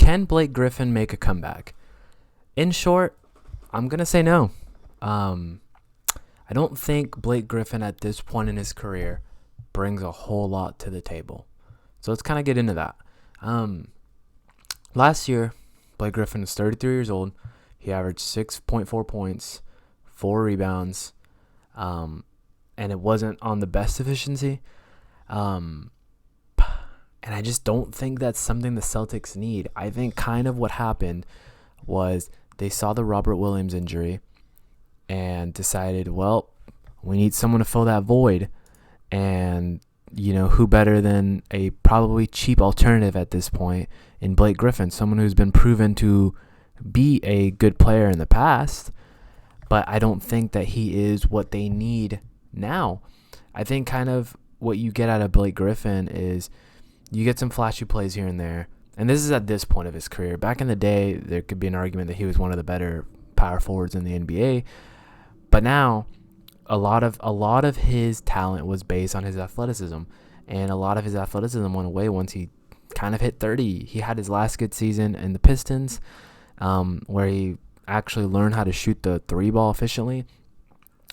Can Blake Griffin make a comeback? In short, I'm going to say no. I don't think Blake Griffin at this point in his career brings a whole lot to the table. So let's kind of get into that. Last year, Blake Griffin was 33 years old. He averaged 6.4 points, 4 rebounds, and it wasn't on the best efficiency. And I just don't think that's something the Celtics need. I think kind of what happened was they saw the Robert Williams injury and decided, well, we need someone to fill that void. And, who better than a probably cheap alternative at this point in Blake Griffin, someone who's been proven to be a good player in the past, but I don't think that he is what they need now. I think kind of what you get out of Blake Griffin is you get some flashy plays here and there. And this is at this point of his career. Back in the day, there could be an argument that he was one of the better power forwards in the NBA. But now, a lot of his talent was based on his athleticism. And a lot of his athleticism went away once he kind of hit 30. He had his last good season in the Pistons, where he actually learned how to shoot the 3-ball efficiently.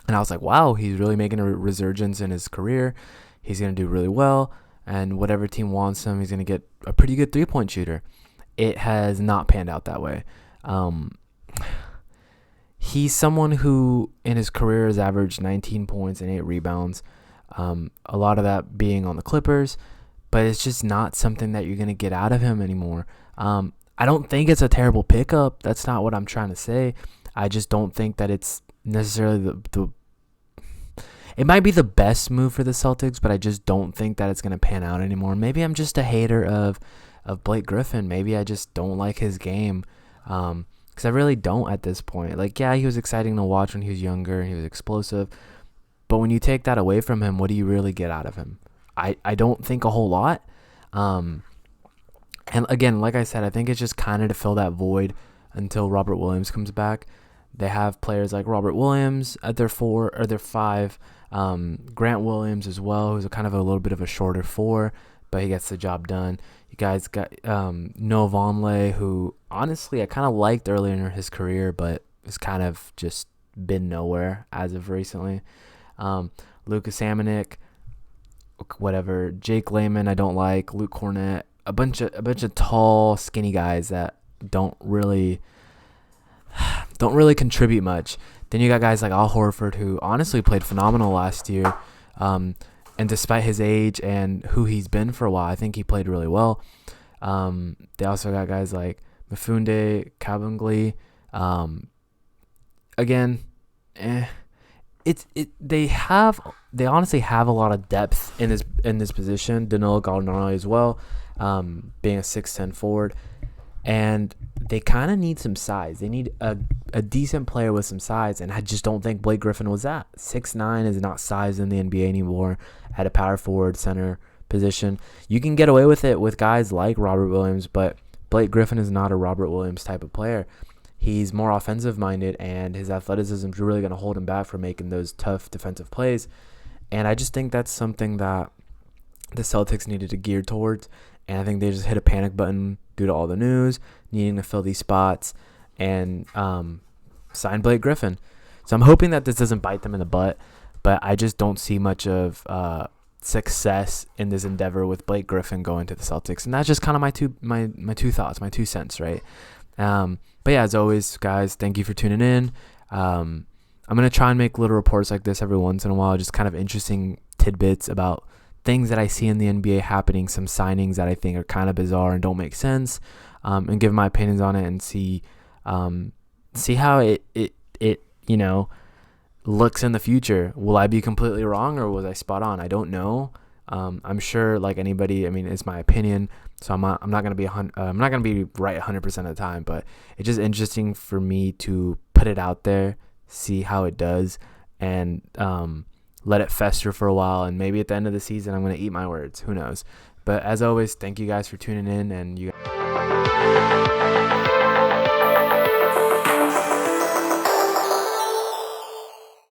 And I was like, wow, he's really making a resurgence in his career. He's going to do really well. And whatever team wants him, he's going to get a pretty good 3-point shooter. It has not panned out that way. He's someone who in his career has averaged 19 points and 8 rebounds. A lot of that being on the Clippers. But it's just not something that you're going to get out of him anymore. I don't think it's a terrible pickup. That's not what I'm trying to say. I just don't think that it's necessarily it might be the best move for the Celtics, but I just don't think that it's going to pan out anymore. Maybe I'm just a hater of Blake Griffin. Maybe I just don't like his game, because I really don't at this point. Like, yeah, he was exciting to watch when he was younger and he was explosive, but when you take that away from him, what do you really get out of him? I don't think a whole lot. And again, like I said, I think it's just kind of to fill that void until Robert Williams comes back. They have players like Robert Williams at their 4 or their 5. Grant Williams as well, who's kind of a little bit of a shorter 4, but he gets the job done. You guys got Noah Vonleh, who honestly I kind of liked earlier in his career, but has kind of just been nowhere as of recently. Lucas Amanek, whatever. Jake Layman, I don't like. Luke Cornett, a bunch of tall, skinny guys that don't really contribute much. Then you got guys like Al Horford, who honestly played phenomenal last year. And despite his age and who he's been for a while, I think he played really well. They also got guys like Mfunde Kabengele. They honestly have a lot of depth in this position. Danilo Gallinari as well, being a 6'10" forward. And they kind of need some size. They need a decent player with some size, and I just don't think Blake Griffin was that. 6'9" is not size in the NBA anymore at a power forward center position. You can get away with it with guys like Robert Williams, but Blake Griffin is not a Robert Williams type of player. He's more offensive-minded, and his athleticism is really going to hold him back from making those tough defensive plays. And I just think that's something that the Celtics needed to gear towards, and I think they just hit a panic button due to all the news, needing to fill these spots, and sign Blake Griffin. So I'm hoping that this doesn't bite them in the butt, but I just don't see much of success in this endeavor with Blake Griffin going to the Celtics. And that's just kind of my two thoughts, my 2 cents, right? But yeah, as always, guys, thank you for tuning in. I'm going to try and make little reports like this every once in a while, just kind of interesting tidbits about things that I see in the NBA happening, some signings that I think are kind of bizarre and don't make sense, and give my opinions on it and see how it looks in the future. Will I be completely wrong, or was I spot on? I don't know. I'm sure, like anybody, I mean, it's my opinion, so I'm not gonna be right 100% of the time, but it's just interesting for me to put it out there, see how it does, and let it fester for a while, and maybe at the end of the season I'm going to eat my words. Who knows? But as always, thank you guys for tuning in, and you